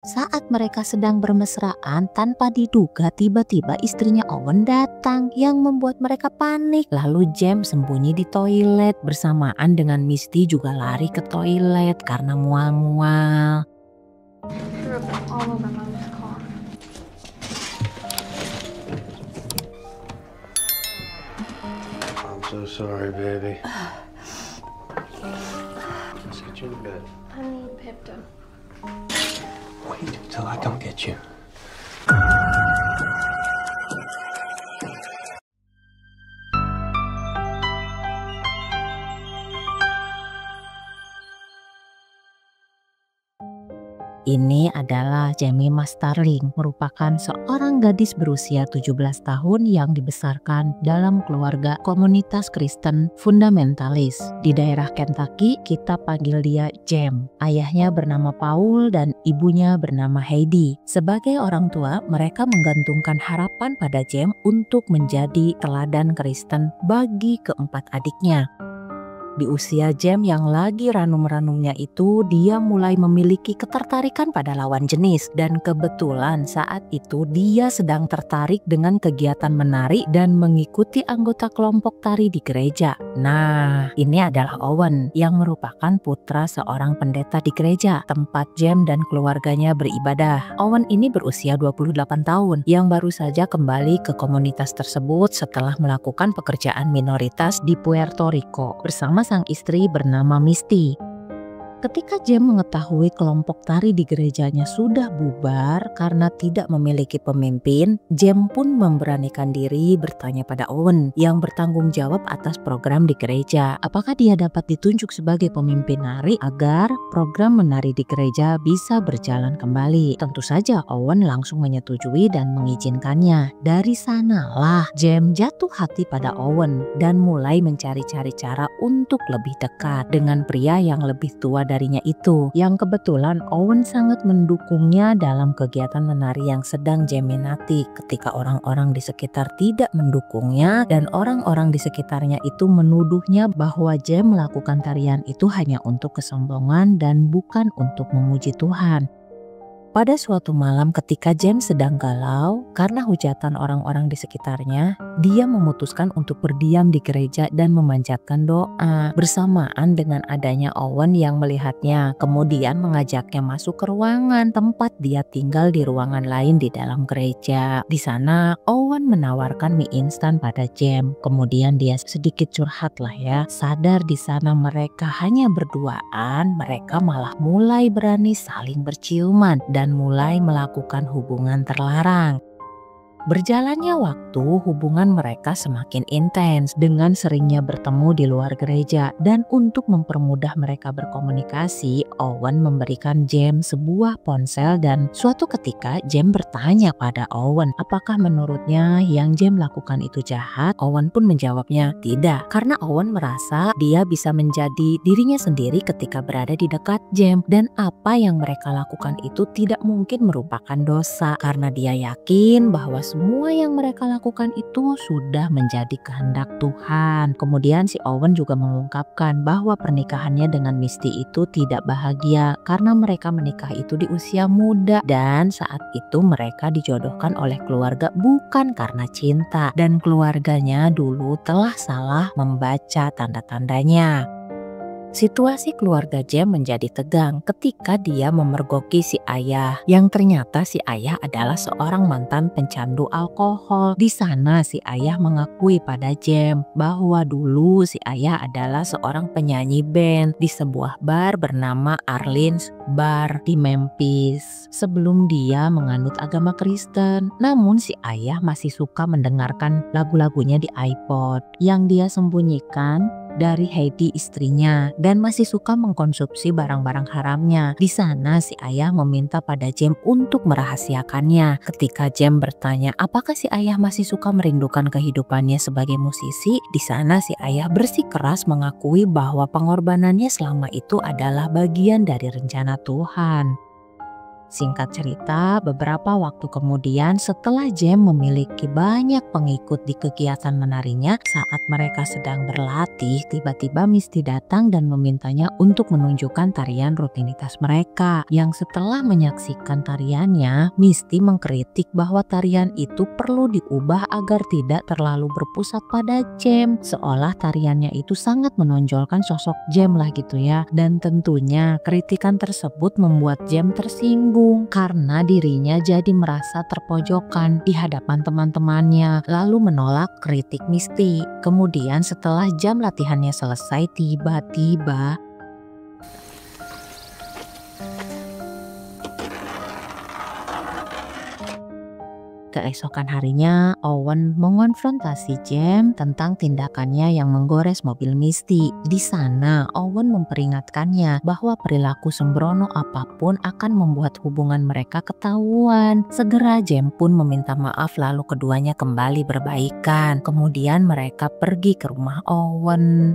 Saat mereka sedang bermesraan, tanpa diduga tiba-tiba istrinya Owen datang yang membuat mereka panik. Lalu James sembunyi di toilet bersamaan dengan Misty juga lari ke toilet karena mual-mual. All over Mom's car. I'm so sorry, baby. Let's get you in bed. I need Pipto. Wait till I come get you. Ini adalah Jemima Starling, merupakan seorang gadis berusia 17 tahun yang dibesarkan dalam keluarga komunitas Kristen fundamentalis. Di daerah Kentucky, kita panggil dia Jem. Ayahnya bernama Paul dan ibunya bernama Heidi. Sebagai orang tua, mereka menggantungkan harapan pada Jem untuk menjadi teladan Kristen bagi keempat adiknya. Di usia Jem yang lagi ranum-ranumnya itu, dia mulai memiliki ketertarikan pada lawan jenis. Dan kebetulan saat itu dia sedang tertarik dengan kegiatan menari dan mengikuti anggota kelompok tari di gereja. Nah, ini adalah Owen yang merupakan putra seorang pendeta di gereja tempat Jem dan keluarganya beribadah. Owen ini berusia 28 tahun yang baru saja kembali ke komunitas tersebut setelah melakukan pekerjaan minoritas di Puerto Rico bersama sang istri bernama Misty. Ketika Jem mengetahui kelompok tari di gerejanya sudah bubar karena tidak memiliki pemimpin, Jem pun memberanikan diri bertanya pada Owen yang bertanggung jawab atas program di gereja. Apakah dia dapat ditunjuk sebagai pemimpin nari agar program menari di gereja bisa berjalan kembali? Tentu saja Owen langsung menyetujui dan mengizinkannya. Dari sanalah Jem jatuh hati pada Owen dan mulai mencari-cari cara untuk lebih dekat dengan pria yang lebih tua darinya itu, yang kebetulan Owen sangat mendukungnya dalam kegiatan menari yang sedang Jem minati. Ketika orang-orang di sekitar tidak mendukungnya dan orang-orang di sekitarnya itu menuduhnya bahwa Jem melakukan tarian itu hanya untuk kesombongan dan bukan untuk memuji Tuhan. Pada suatu malam ketika Jem sedang galau karena hujatan orang-orang di sekitarnya, dia memutuskan untuk berdiam di gereja dan memanjatkan doa bersamaan dengan adanya Owen yang melihatnya, kemudian mengajaknya masuk ke ruangan tempat dia tinggal di ruangan lain di dalam gereja. Di sana Owen menawarkan mie instan pada Jem, kemudian dia sedikit curhat lah ya, sadar di sana mereka hanya berduaan, mereka malah mulai berani saling berciuman dan mulai melakukan hubungan terlarang. Berjalannya waktu, hubungan mereka semakin intens dengan seringnya bertemu di luar gereja, dan untuk mempermudah mereka berkomunikasi, Owen memberikan Jem sebuah ponsel dan suatu ketika Jem bertanya pada Owen apakah menurutnya yang Jem lakukan itu jahat. Owen pun menjawabnya tidak, karena Owen merasa dia bisa menjadi dirinya sendiri ketika berada di dekat Jem dan apa yang mereka lakukan itu tidak mungkin merupakan dosa karena dia yakin bahwa semua yang mereka lakukan itu sudah menjadi kehendak Tuhan. Kemudian si Owen juga mengungkapkan bahwa pernikahannya dengan Misty itu tidak bahagia karena mereka menikah itu di usia muda dan saat itu mereka dijodohkan oleh keluarga bukan karena cinta, dan keluarganya dulu telah salah membaca tanda-tandanya. Situasi keluarga Jem menjadi tegang ketika dia memergoki si ayah, yang ternyata si ayah adalah seorang mantan pencandu alkohol. Di sana si ayah mengakui pada Jem bahwa dulu si ayah adalah seorang penyanyi band di sebuah bar bernama Arlene's Bar di Memphis sebelum dia menganut agama Kristen. Namun si ayah masih suka mendengarkan lagu-lagunya di iPod yang dia sembunyikan dari Heidi istrinya dan masih suka mengkonsumsi barang-barang haramnya. Di sana si ayah meminta pada Jem untuk merahasiakannya. Ketika Jem bertanya apakah si ayah masih suka merindukan kehidupannya sebagai musisi, di sana si ayah bersikeras mengakui bahwa pengorbanannya selama itu adalah bagian dari rencana Tuhan. Singkat cerita, beberapa waktu kemudian setelah Jem memiliki banyak pengikut di kegiatan menarinya, saat mereka sedang berlatih, tiba-tiba Misty datang dan memintanya untuk menunjukkan tarian rutinitas mereka. Yang setelah menyaksikan tariannya, Misty mengkritik bahwa tarian itu perlu diubah agar tidak terlalu berpusat pada Jem, seolah tariannya itu sangat menonjolkan sosok Jem lah gitu ya. Dan tentunya kritikan tersebut membuat Jem tersinggung karena dirinya jadi merasa terpojokan di hadapan teman-temannya, lalu menolak kritik Misty. Kemudian setelah jam latihannya selesai, tiba-tiba keesokan harinya, Owen mengonfrontasi Jem tentang tindakannya yang menggores mobil Misty. Di sana, Owen memperingatkannya bahwa perilaku sembrono apapun akan membuat hubungan mereka ketahuan. Segera Jem pun meminta maaf lalu keduanya kembali berbaikan. Kemudian mereka pergi ke rumah Owen.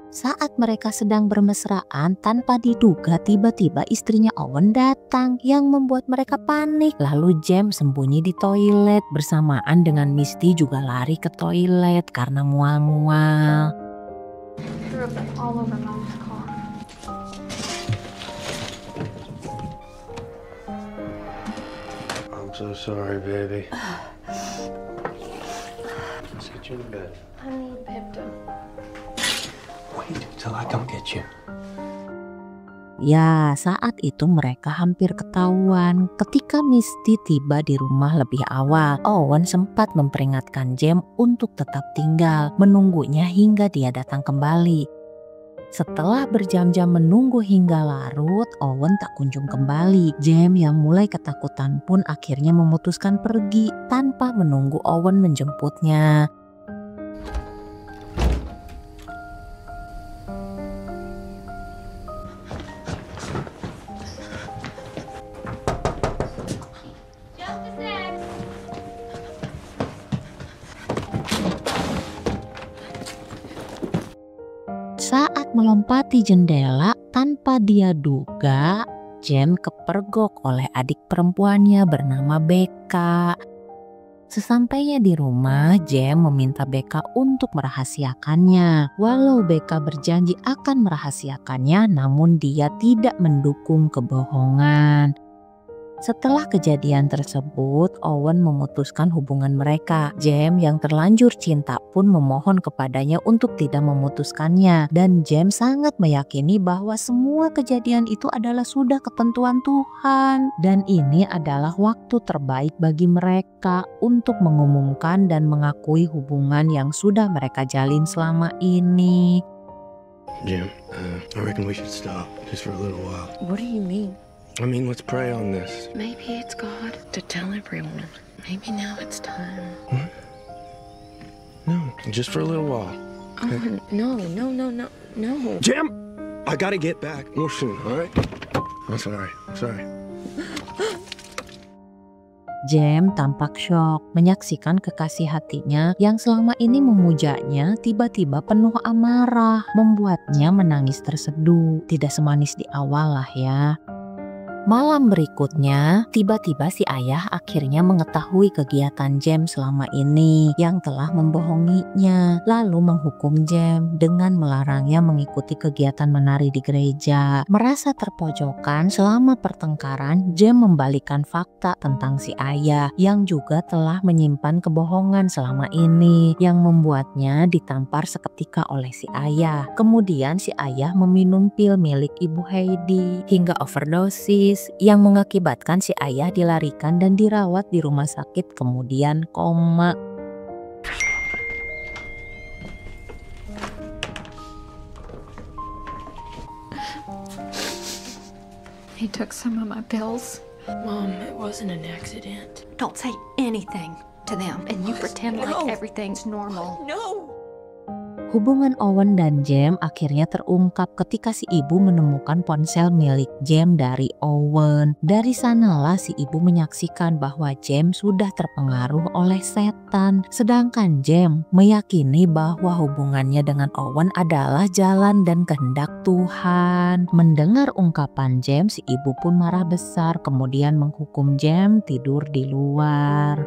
Saat mereka sedang bermesraan, tanpa diduga tiba-tiba istrinya Owen datang yang membuat mereka panik. Lalu Jem sembunyi di toilet bersamaan dengan Misty juga lari ke toilet karena mual-mual. Threw up all over Mom's car. I'm so sorry, baby. Let's get you in bed. I need Pepto. Wait till I come get you. Ya, saat itu mereka hampir ketahuan. Ketika Misty tiba di rumah lebih awal, Owen sempat memperingatkan Jem untuk tetap tinggal, menunggunya hingga dia datang kembali. Setelah berjam-jam menunggu hingga larut, Owen tak kunjung kembali. Jem yang mulai ketakutan pun akhirnya memutuskan pergi tanpa menunggu Owen menjemputnya. Saat melompati jendela, tanpa dia duga, Jem kepergok oleh adik perempuannya bernama Becca. Sesampainya di rumah, Jem meminta Becca untuk merahasiakannya. Walau Becca berjanji akan merahasiakannya, namun dia tidak mendukung kebohongan. Setelah kejadian tersebut, Owen memutuskan hubungan mereka. Jem yang terlanjur cinta pun memohon kepadanya untuk tidak memutuskannya. Dan Jem sangat meyakini bahwa semua kejadian itu adalah sudah ketentuan Tuhan. Dan ini adalah waktu terbaik bagi mereka untuk mengumumkan dan mengakui hubungan yang sudah mereka jalin selama ini. Jim, I reckon we should stop just for a little while. What do you mean? I mean, let's pray on this. Maybe it's God to tell everyone. Maybe now it's time. What? No, just for a little while. Oh, no. Jim, I gotta get back more soon, all right? I'm sorry. Jem tampak syok menyaksikan kekasih hatinya yang selama ini memujanya tiba-tiba penuh amarah, membuatnya menangis terseduh. Tidak semanis di awal lah ya. Malam berikutnya, tiba-tiba si ayah akhirnya mengetahui kegiatan Jem selama ini yang telah membohonginya, lalu menghukum Jem dengan melarangnya mengikuti kegiatan menari di gereja. Merasa terpojokan selama pertengkaran, Jem membalikan fakta tentang si ayah yang juga telah menyimpan kebohongan selama ini, yang membuatnya ditampar seketika oleh si ayah. Kemudian si ayah meminum pil milik Ibu Heidi hingga overdosis, yang mengakibatkan si ayah dilarikan dan dirawat di rumah sakit kemudian koma. He took some of my pills. Mom, it wasn't an accident. Don't say anything to them, and you pretend like No. everything's normal. No! Hubungan Owen dan Jem akhirnya terungkap ketika si ibu menemukan ponsel milik Jem dari Owen. Dari sanalah si ibu menyaksikan bahwa Jem sudah terpengaruh oleh setan. Sedangkan Jem meyakini bahwa hubungannya dengan Owen adalah jalan dan kehendak Tuhan. Mendengar ungkapan Jem, si ibu pun marah besar, kemudian menghukum Jem tidur di luar.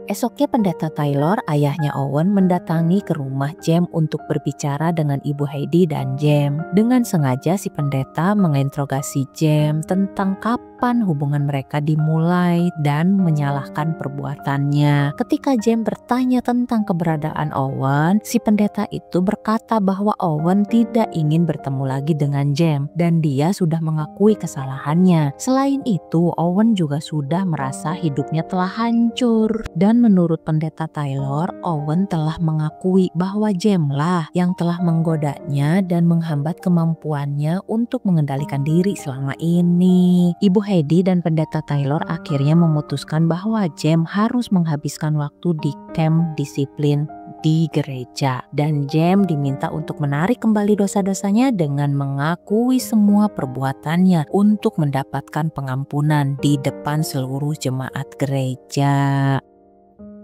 Esoknya pendeta Taylor, ayahnya Owen, mendatangi ke rumah Jem untuk berbicara dengan Ibu Heidi dan Jem. Dengan sengaja si pendeta menginterogasi Jem tentang kapan hubungan mereka dimulai dan menyalahkan perbuatannya. Ketika Jem bertanya tentang keberadaan Owen, si pendeta itu berkata bahwa Owen tidak ingin bertemu lagi dengan Jem dan dia sudah mengakui kesalahannya. Selain itu, Owen juga sudah merasa hidupnya telah hancur. Dan menurut pendeta Taylor, Owen telah mengakui bahwa Jem lah yang telah menggodanya dan menghambat kemampuannya untuk mengendalikan diri selama ini. Ibu Heidi dan pendeta Taylor akhirnya memutuskan bahwa Jem harus menghabiskan waktu di camp disiplin di gereja, dan Jem diminta untuk menarik kembali dosa-dosanya dengan mengakui semua perbuatannya untuk mendapatkan pengampunan di depan seluruh jemaat gereja.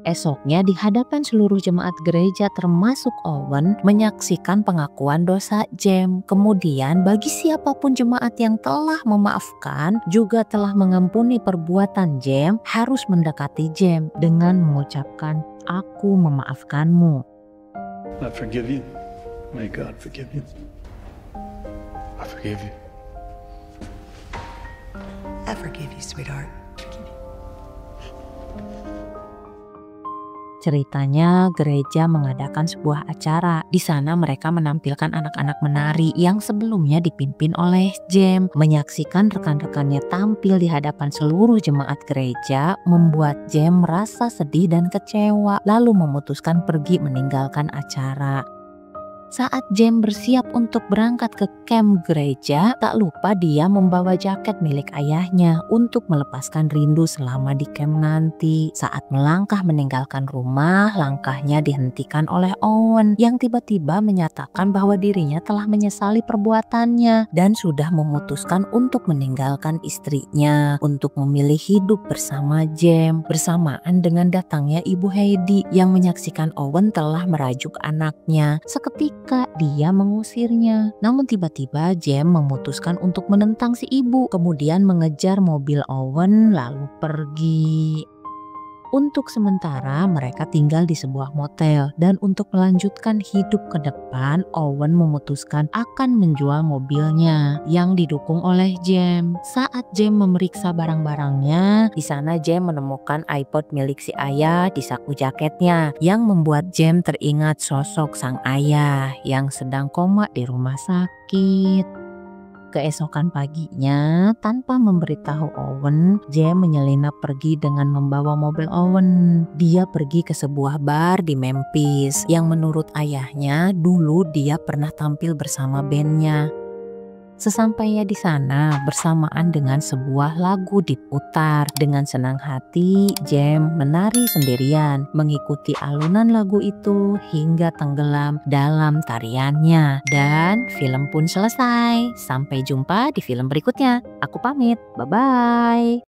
Esoknya di hadapan seluruh jemaat gereja termasuk Owen menyaksikan pengakuan dosa Jem. Kemudian bagi siapapun jemaat yang telah memaafkan juga telah mengampuni perbuatan Jem harus mendekati Jem dengan mengucapkan "Aku memaafkanmu". I forgive you. May God forgive you. I forgive you. I forgive you, sweetheart. Ceritanya gereja mengadakan sebuah acara. Di sana mereka menampilkan anak-anak menari yang sebelumnya dipimpin oleh Jem. Menyaksikan rekan-rekannya tampil di hadapan seluruh jemaat gereja membuat Jem merasa sedih dan kecewa, lalu memutuskan pergi meninggalkan acara. Saat Jem bersiap untuk berangkat ke camp gereja, tak lupa dia membawa jaket milik ayahnya untuk melepaskan rindu selama di camp nanti. Saat melangkah meninggalkan rumah, langkahnya dihentikan oleh Owen yang tiba-tiba menyatakan bahwa dirinya telah menyesali perbuatannya dan sudah memutuskan untuk meninggalkan istrinya untuk memilih hidup bersama Jem. Bersamaan dengan datangnya Ibu Heidi yang menyaksikan Owen telah merajuk anaknya. Seketika dia mengusirnya. Namun tiba-tiba Jem memutuskan untuk menentang si ibu, kemudian mengejar mobil Owen lalu pergi. Untuk sementara mereka tinggal di sebuah motel, dan untuk melanjutkan hidup ke depan, Owen memutuskan akan menjual mobilnya yang didukung oleh Jem. Saat Jem memeriksa barang-barangnya, di sana Jem menemukan iPod milik si ayah di saku jaketnya yang membuat Jem teringat sosok sang ayah yang sedang koma di rumah sakit. Keesokan paginya, tanpa memberitahu Owen, Jem menyelinap pergi dengan membawa mobil Owen. Dia pergi ke sebuah bar di Memphis yang menurut ayahnya dulu dia pernah tampil bersama bandnya. Sesampainya di sana, bersamaan dengan sebuah lagu diputar, dengan senang hati Jem menari sendirian, mengikuti alunan lagu itu hingga tenggelam dalam tariannya. Dan film pun selesai. Sampai jumpa di film berikutnya. Aku pamit, bye-bye.